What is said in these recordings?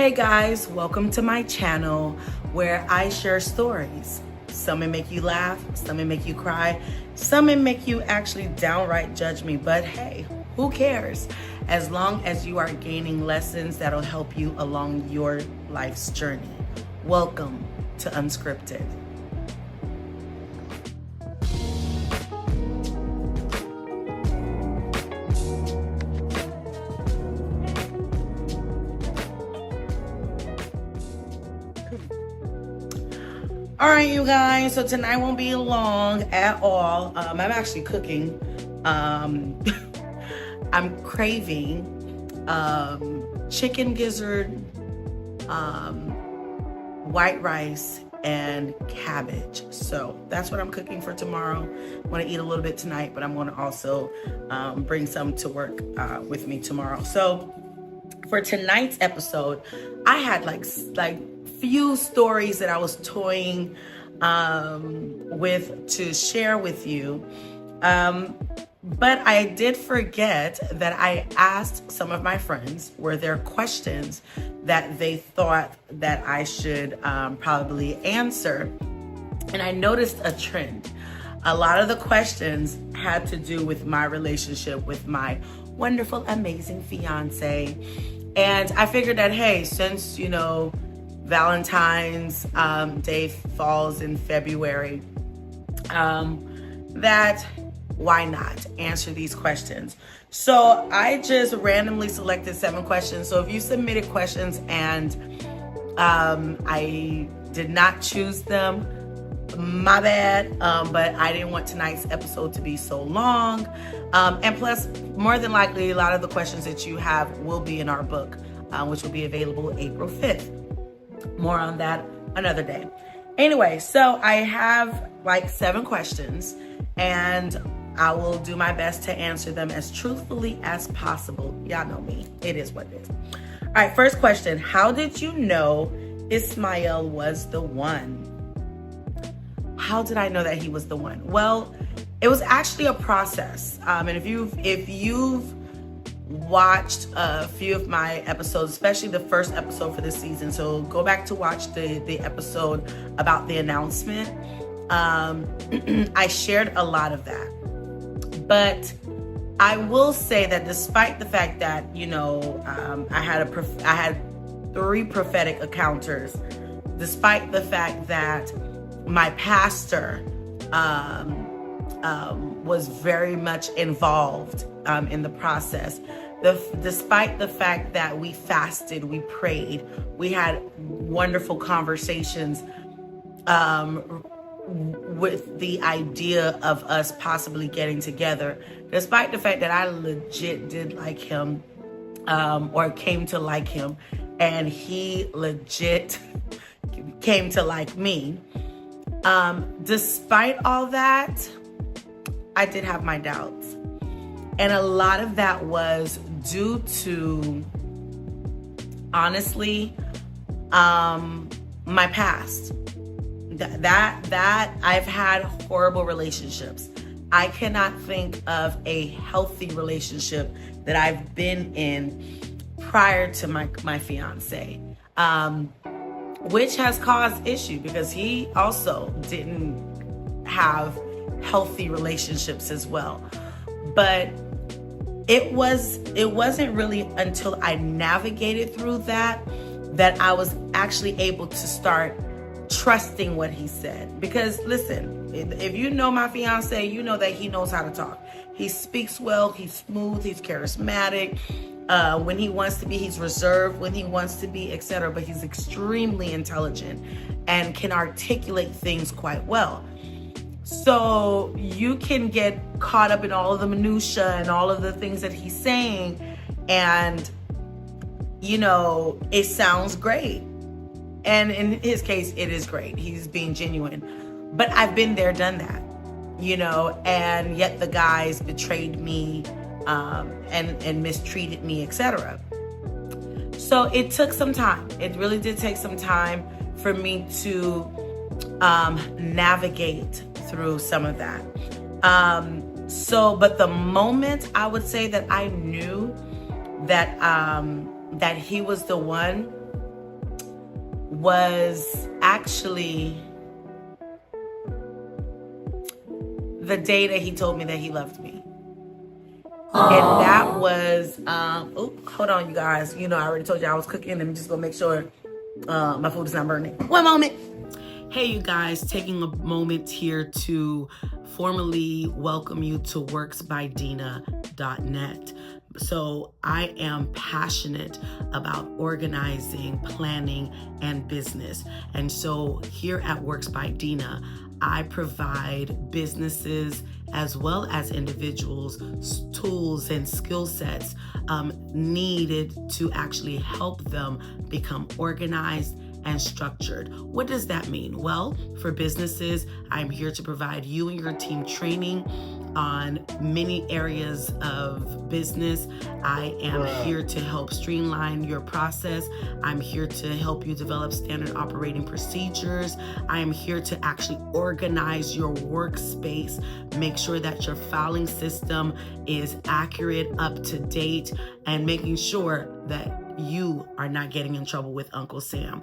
Hey guys, welcome to my channel where I share stories. Some may make you laugh, some may make you cry, some may make you actually downright judge me, but hey, who cares? As long as you are gaining lessons that'll help you along your life's journey. Welcome to Unscripted. All right, you guys, so tonight won't be long at all. I'm actually cooking. I'm craving chicken gizzard, white rice, and cabbage. So that's what I'm cooking for tomorrow. I'm gonna eat a little bit tonight, but I'm gonna also bring some to work with me tomorrow. So for tonight's episode, I had like few stories that I was toying with to share with you. But I did forget that I asked some of my friends, were there questions that they thought that I should probably answer? And I noticed a trend. A lot of the questions had to do with my relationship with my wonderful, amazing fiance. And I figured that, hey, since, Valentine's Day falls in February, that why not answer these questions? So I just randomly selected 7 questions. So if you submitted questions and I did not choose them, my bad, but I didn't want tonight's episode to be so long. And plus, more than likely, a lot of the questions that you have will be in our book, which will be available April 5th. More on that another day. Anyway, so I have like 7 questions and I will do my best to answer them as truthfully as possible. Y'all know me. It is what it is. All right, first question. How did you know Ismael was the one? How did I know that he was the one? Well, it was actually a process. And if you've watched a few of my episodes, especially the first episode for this season, so go back to watch the episode about the announcement. I shared a lot of that. But I will say that despite the fact that, I had 3 prophetic encounters, despite the fact that my pastor was very much involved in the process, despite the fact that we fasted, we prayed, we had wonderful conversations with the idea of us possibly getting together, despite the fact that I legit did like him, or came to like him, and he legit came to like me. Despite all that, I did have my doubts. And a lot of that was due to, honestly, my past. That I've had horrible relationships. I cannot think of a healthy relationship that I've been in prior to my fiance, which has caused issue because he also didn't have healthy relationships as well. But it wasn't really until I navigated through that I was actually able to start trusting what he said. Because listen, if you know my fiance, you know that he knows how to talk. He speaks well, he's smooth, he's charismatic. When he wants to be, he's reserved when he wants to be, etc. But he's extremely intelligent and can articulate things quite well. So you can get caught up in all of the minutia and all of the things that he's saying, and it sounds great. And in his case, it is great. He's being genuine. But I've been there, done that, and yet the guys betrayed me and mistreated me, etc. So it took some time. It really did take some time for me to navigate through some of that. But the moment I would say that I knew that he was the one was actually the day that he told me that he loved me. And that was, hold on, you guys. You know, I already told you I was cooking. Let me just go make sure my food is not burning. One moment. Hey, you guys, taking a moment here to formally welcome you to worksbydina.net. So I am passionate about organizing, planning, and business. And so here at Works by Dina, I provide businesses as well as individuals tools and skill sets needed to actually help them become organized and structured. What does that mean? Well, for businesses, I'm here to provide you and your team training on many areas of business. I am here to help streamline your process. I'm here to help you develop standard operating procedures. I am here to actually organize your workspace, make sure that your filing system is accurate, up to date, and making sure that you are not getting in trouble with Uncle Sam.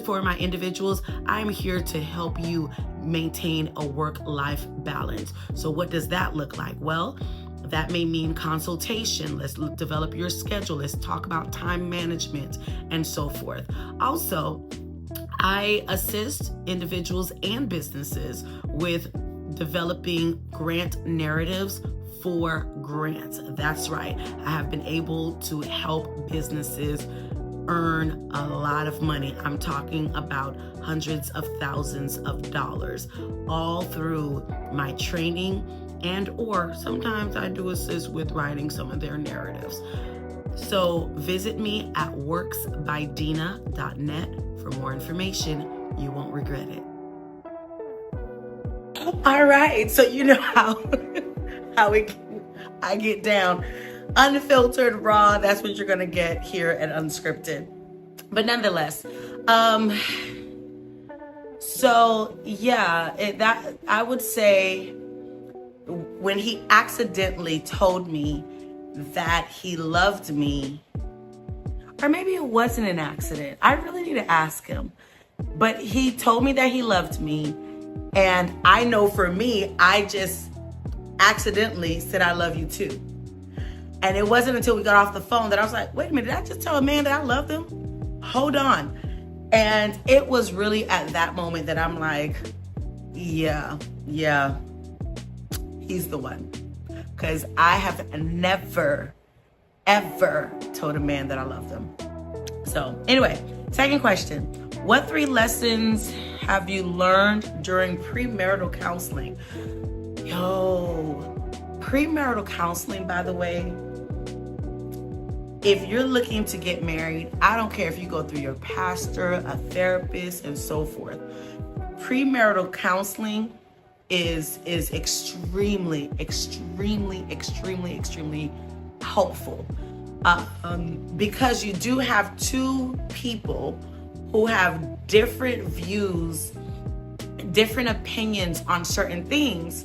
For my individuals, I'm here to help you maintain a work-life balance. So what does that look like? Well, that may mean consultation. Let's develop your schedule. Let's talk about time management and so forth. Also, I assist individuals and businesses with developing grant narratives for grants. That's right. I have been able to help businesses earn a lot of money. I'm talking about hundreds of thousands of dollars, all through my training or sometimes I do assist with writing some of their narratives. So visit me at worksbydina.net for more information. You won't regret it. All right. So you know how I get down. Unfiltered, raw, that's what you're going to get here at Unscripted. But nonetheless, so yeah, that I would say when he accidentally told me that he loved me, or maybe it wasn't an accident. I really need to ask him. But he told me that he loved me, and I know for me, I just accidentally said, I love you too. And it wasn't until we got off the phone that I was like, wait a minute, did I just tell a man that I loved him? Hold on. And it was really at that moment that I'm like, yeah, he's the one. Because I have never, ever told a man that I loved him. So anyway, second question. What 3 lessons have you learned during premarital counseling? Premarital counseling, by the way, if you're looking to get married, I don't care if you go through your pastor, a therapist, and so forth. Premarital counseling is extremely helpful because you do have 2 people who have different views, different opinions on certain things.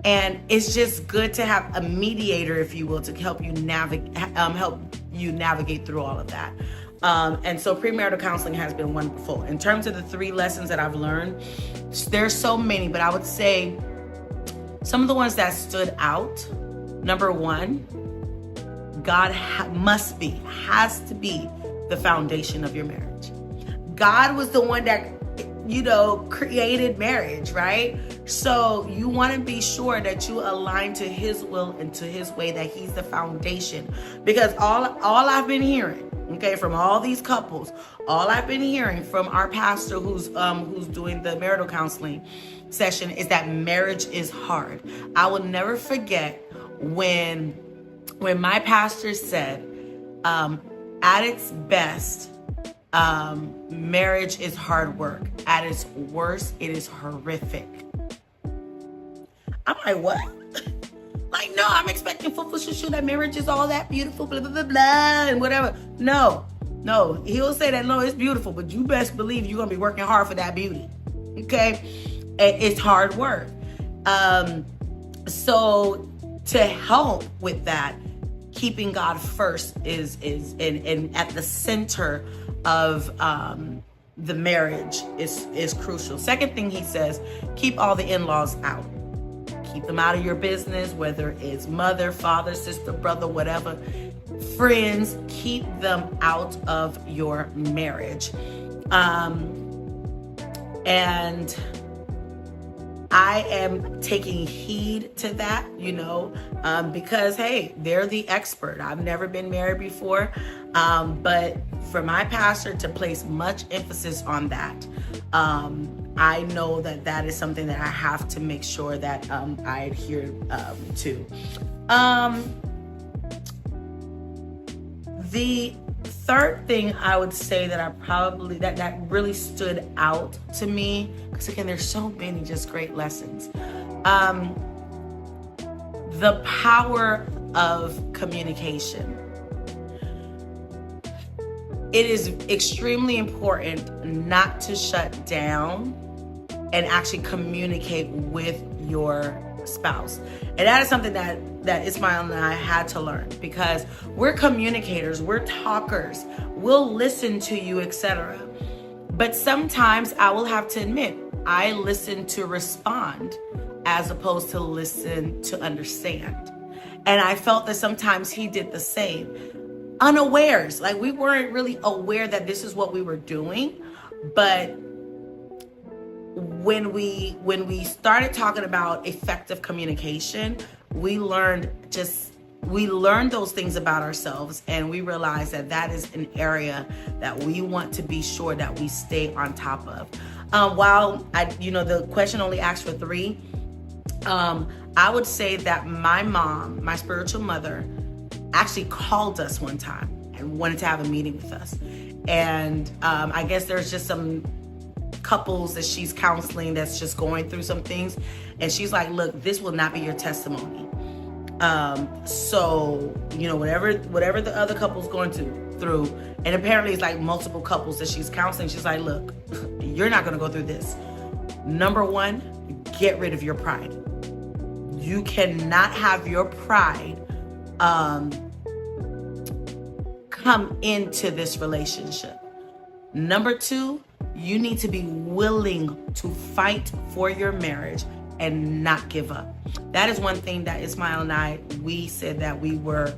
And it's just good to have a mediator, if you will, to help you navigate through all of that. And so premarital counseling has been wonderful. In terms of the 3 lessons that I've learned, there's so many, but I would say some of the ones that stood out. Number 1, God has to be the foundation of your marriage. God was the one that, created marriage, right? So you want to be sure that you align to his will and to his way, that he's the foundation. Because all I've been hearing, from all these couples, all I've been hearing from our pastor who's doing the marital counseling session is that marriage is hard. I will never forget when my pastor said, at its best, marriage is hard work. At its worst, it is horrific. I'm like, what? Like, no, I'm expecting that marriage is all that beautiful, blah, blah, blah, blah, and whatever. No, he'll say that, no, it's beautiful, but you best believe you're going to be working hard for that beauty. Okay? It's hard work. So to help with that, keeping God first is at the center of the marriage is crucial. Second thing he says, keep all the in-laws out. Keep them out of your business, whether it's mother, father, sister, brother, whatever. Friends, keep them out of your marriage. And I am taking heed to that, because, hey, they're the expert. I've never been married before. But for my pastor to place much emphasis on that, I know that is something that I have to make sure that I adhere to. The third thing I would say that I probably, that really stood out to me, because again, there's so many just great lessons. The power of communication. It is extremely important not to shut down and actually communicate with your spouse. And that is something that Ismail and I had to learn, because we're communicators, we're talkers, we'll listen to you, etc. But sometimes I will have to admit, I listen to respond as opposed to listen to understand. And I felt that sometimes he did the same. Unawares, like we weren't really aware that this is what we were doing. But when we started talking about effective communication, we learned those things about ourselves, and we realized that is an area that we want to be sure that we stay on top of. While the question only asked for 3, I would say that my mom, my spiritual mother, actually called us one time and wanted to have a meeting with us. And I guess there's just some couples that she's counseling that's just going through some things. And she's like, look, this will not be your testimony. So, whatever the other couple's going through, and apparently it's like multiple couples that she's counseling. She's like, look, you're not going to go through this. Number 1, get rid of your pride. You cannot have your pride come into this relationship. Number 2, you need to be willing to fight for your marriage and not give up. That is one thing that Ismail and I, we said that we were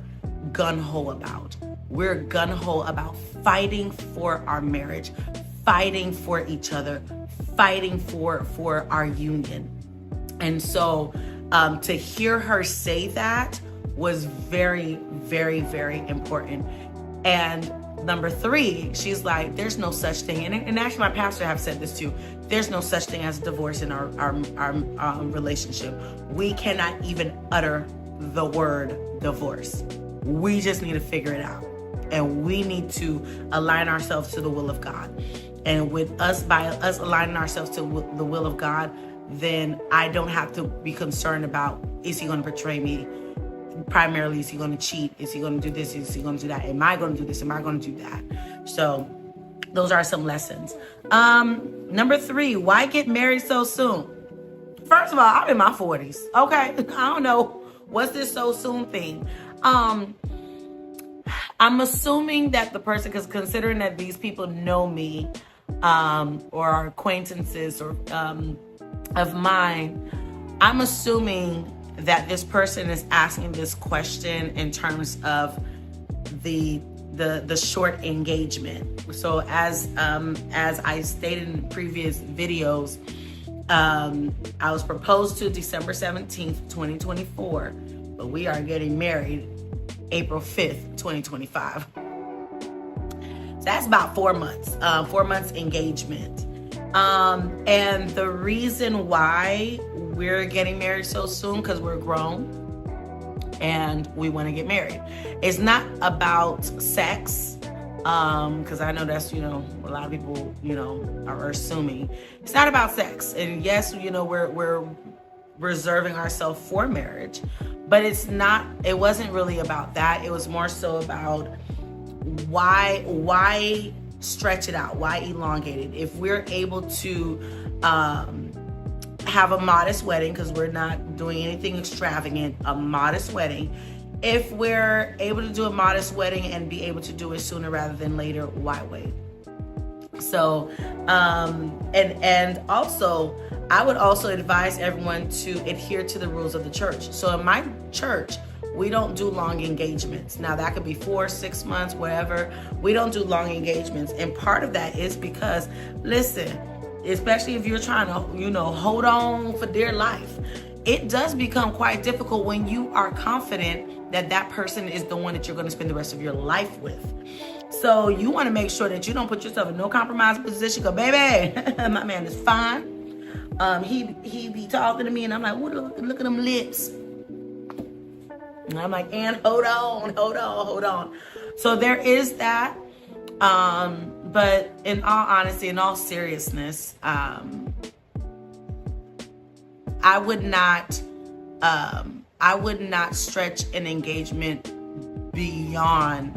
gung-ho about. We're gung-ho about fighting for our marriage, fighting for each other, fighting for our union. And so to hear her say that was very, very, very important. And number 3, she's like, there's no such thing. And actually my pastor have said this too. There's no such thing as divorce in our relationship. We cannot even utter the word divorce. We just need to figure it out. And we need to align ourselves to the will of God. And by us aligning ourselves to the will of God, then I don't have to be concerned about, is he going to betray me? Primarily, is he going to cheat? Is he going to do this? Is he going to do that? Am I going to do this? Am I going to do that? So those are some lessons. Number 3, why get married so soon? First of all, I'm in my 40s. Okay. I don't know. What's this so soon thing? I'm assuming that the person, because considering that these people know me, or are acquaintances or of mine, I'm assuming that this person is asking this question in terms of the short engagement. So as I stated in previous videos, I was proposed to December 17th, 2024, but we are getting married April 5th, 2025. So that's about 4 months, 4 months engagement. And the reason why we're getting married so soon, because we're grown and we want to get married. It's not about sex, because I know that's, a lot of people, are assuming. It's not about sex. And yes, we're reserving ourselves for marriage, but it wasn't really about that. It was more so about why stretch it out? Why elongate it? If we're able to have a modest wedding, because we're not doing anything extravagant, a modest wedding. If we're able to do a modest wedding and be able to do it sooner rather than later, why wait? So, and also, I would also advise everyone to adhere to the rules of the church. So in my church, we don't do long engagements. Now that could be 4, 6 months, whatever. We don't do long engagements. And part of that is because, listen, especially if you're trying to, hold on for dear life, it does become quite difficult when you are confident that that person is the one that you're going to spend the rest of your life with. So you want to make sure that you don't put yourself in no compromise position. Cause baby, my man is fine. He be talking to me, and I'm like, "What? Look at them lips." And I'm like, "And hold on." So there is that. But in all honesty, in all seriousness, I would not stretch an engagement beyond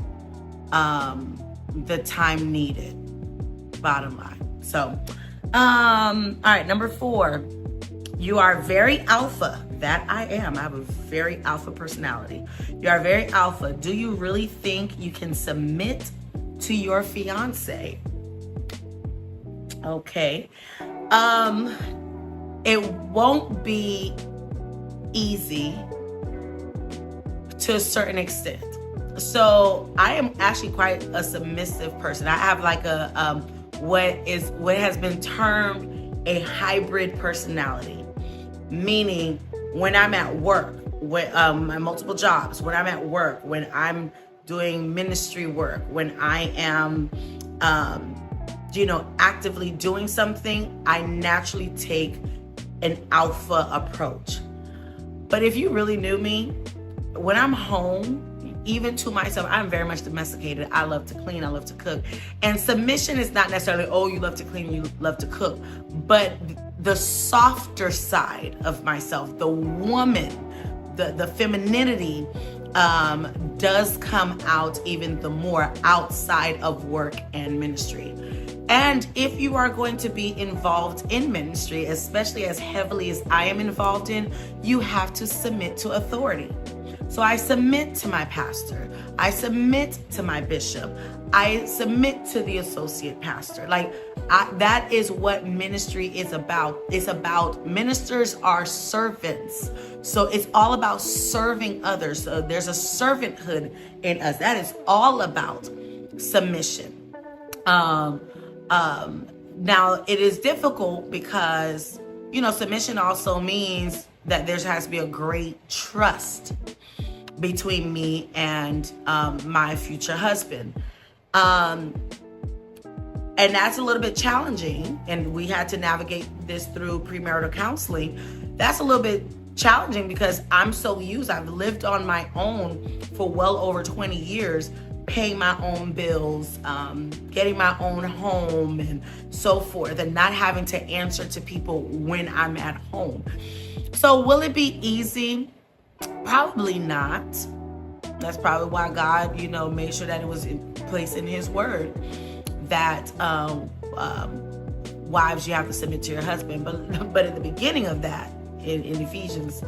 the time needed, bottom line. So, all right, number 4, you are very alpha. That I am. I have a very alpha personality. You are very alpha. Do you really think you can submit to your fiance? Okay. It won't be easy to a certain extent. So I am actually quite a submissive person. I have like a what has been termed a hybrid personality, meaning when I'm at work, when my multiple jobs, when I'm at work, when I'm doing ministry work, when I am actively doing something, I naturally take an alpha approach. But if you really knew me, when I'm home, even to myself, I'm very much domesticated. I love to clean, I love to cook. And submission is not necessarily, oh, you love to clean, you love to cook. But the softer side of myself, the woman, the femininity, does come out even the more outside of work and ministry. And if you are going to be involved in ministry, especially as heavily as I am involved in, you have to submit to authority. So I submit to my pastor. I submit to my bishop. I submit to the associate pastor. That is what ministry is about. It's about, ministers are servants. So it's all about serving others. So there's a servanthood in us. That is all about submission. Now it is difficult because, submission also means that there has to be a great trust between me and my future husband. And that's a little bit challenging. And we had to navigate this through premarital counseling. That's a little bit challenging because I'm so used. I've lived on my own for well over 20 years, paying my own bills, getting my own home and so forth, and not having to answer to people when I'm at home. So will it be easy? Probably not. That's probably why God, made sure that it was placed in his word that wives, you have to submit to your husband. But at the beginning of that, in Ephesians,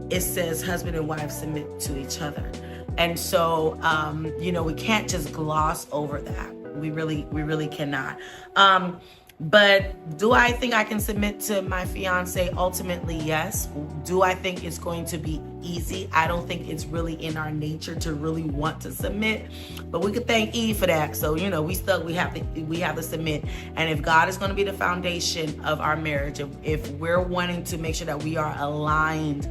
it says husband and wife submit to each other. And so, we can't just gloss over that. We really cannot. But do I think I can submit to my fiance? Ultimately, yes. Do I think it's going to be easy? I don't think it's really in our nature to really want to submit. But we could thank Eve for that. So, we have to submit. And if God is going to be the foundation of our marriage, if we're wanting to make sure that we are aligned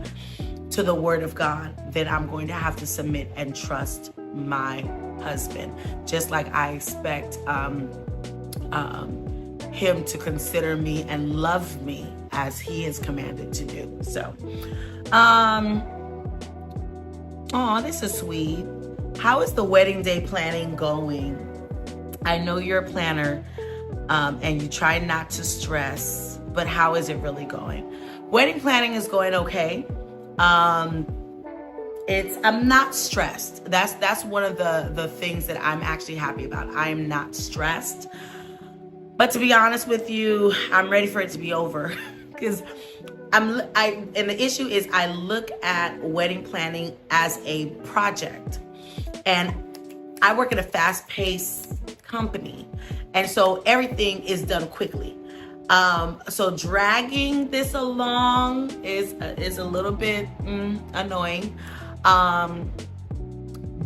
to the word of God, then I'm going to have to submit and trust my husband. Just like I expect him to consider me and love me as he is commanded to do. So, this is sweet. How is the wedding day planning going? I know you're a planner, and you try not to stress, but how is it really going? Wedding planning is going okay. I'm not stressed. That's one of the things that I'm actually happy about. I am not stressed. But to be honest with you, I'm ready for it to be over because and the issue is I look at wedding planning as a project, and I work at a fast-paced company, And so everything is done quickly. So dragging this along is a little bit annoying.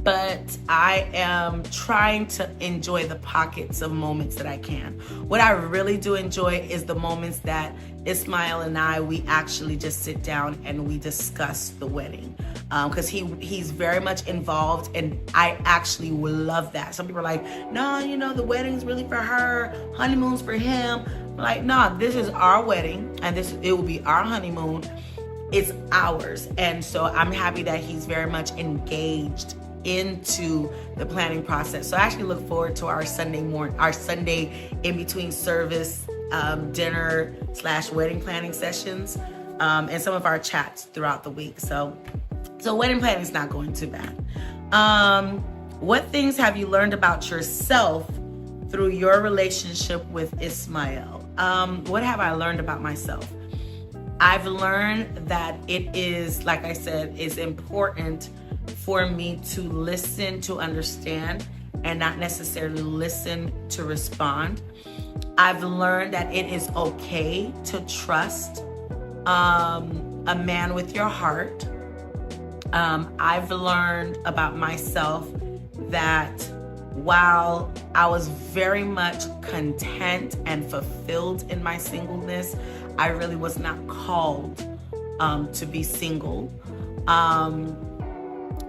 But I am trying to enjoy the pockets of moments that I can. What I really do enjoy is the moments that Ismael and I, we actually just sit down and we discuss the wedding. Because he's very much involved, and I actually love that. Some people are like, no, you know, the wedding's really for her, honeymoon's for him. I'm like, no, this is our wedding, and it will be our honeymoon. It's ours. And so I'm happy that he's very much engaged into the planning process. So I actually look forward to our Sunday in between service dinner / wedding planning sessions, and some of our chats throughout the week. So wedding planning is not going too bad. What things have you learned about yourself through your relationship with Ismael? What have I learned about myself? I've learned that it is, like I said, is important for me to listen to understand and not necessarily listen to respond. I've learned that it is okay to trust a man with your heart. I've learned about myself that while I was very much content and fulfilled in my singleness, I really was not called to be single.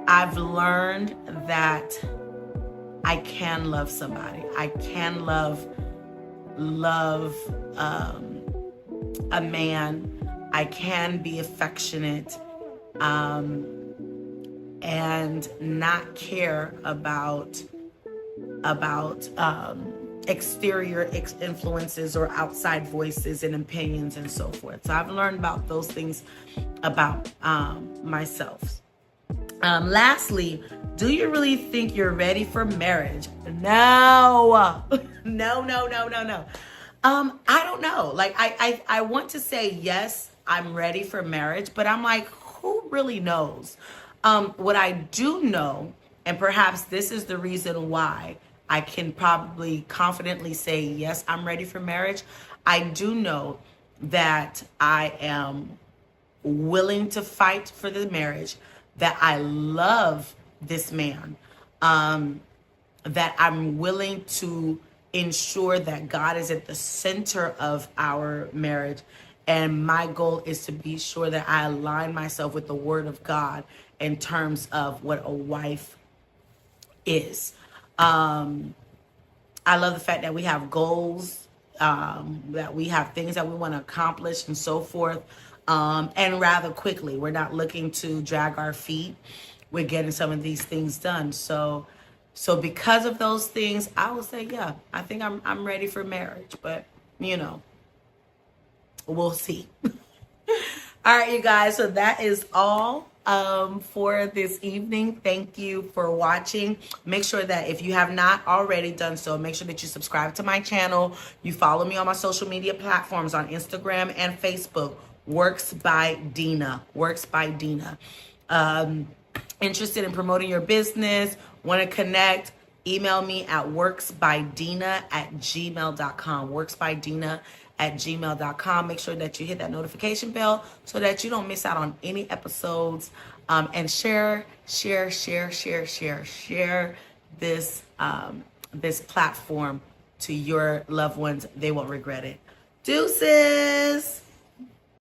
I've learned that I can love somebody. I can love a man. I can be affectionate and not care about exterior influences or outside voices and opinions and so forth. So I've learned about those things about myself. Lastly, do you really think you're ready for marriage? No. No. I don't know. Like, I want to say, yes, I'm ready for marriage, but I'm like, who really knows? What I do know, and perhaps this is the reason why I can probably confidently say, yes, I'm ready for marriage. I do know that I am willing to fight for the marriage, that I love this man, that I'm willing to ensure that God is at the center of our marriage. And my goal is to be sure that I align myself with the Word of God in terms of what a wife is. I love the fact that we have goals, that we have things that we want to accomplish and so forth. And rather quickly, we're not looking to drag our feet. We're getting some of these things done. So because of those things, I would say, yeah, I think I'm ready for marriage, but you know, we'll see. All right, you guys. So that is all for this evening. Thank you for watching. Make sure that if you have not already done so, make sure that you subscribe to my channel. You follow me on my social media platforms on Instagram and Facebook. Works by Dina. Works by Dina. Interested in promoting your business, want to connect, email me at worksbydina@gmail.com. worksbydina@gmail.com. Make sure that you hit that notification bell so that you don't miss out on any episodes. And share this this platform to your loved ones. They won't regret it. Deuces.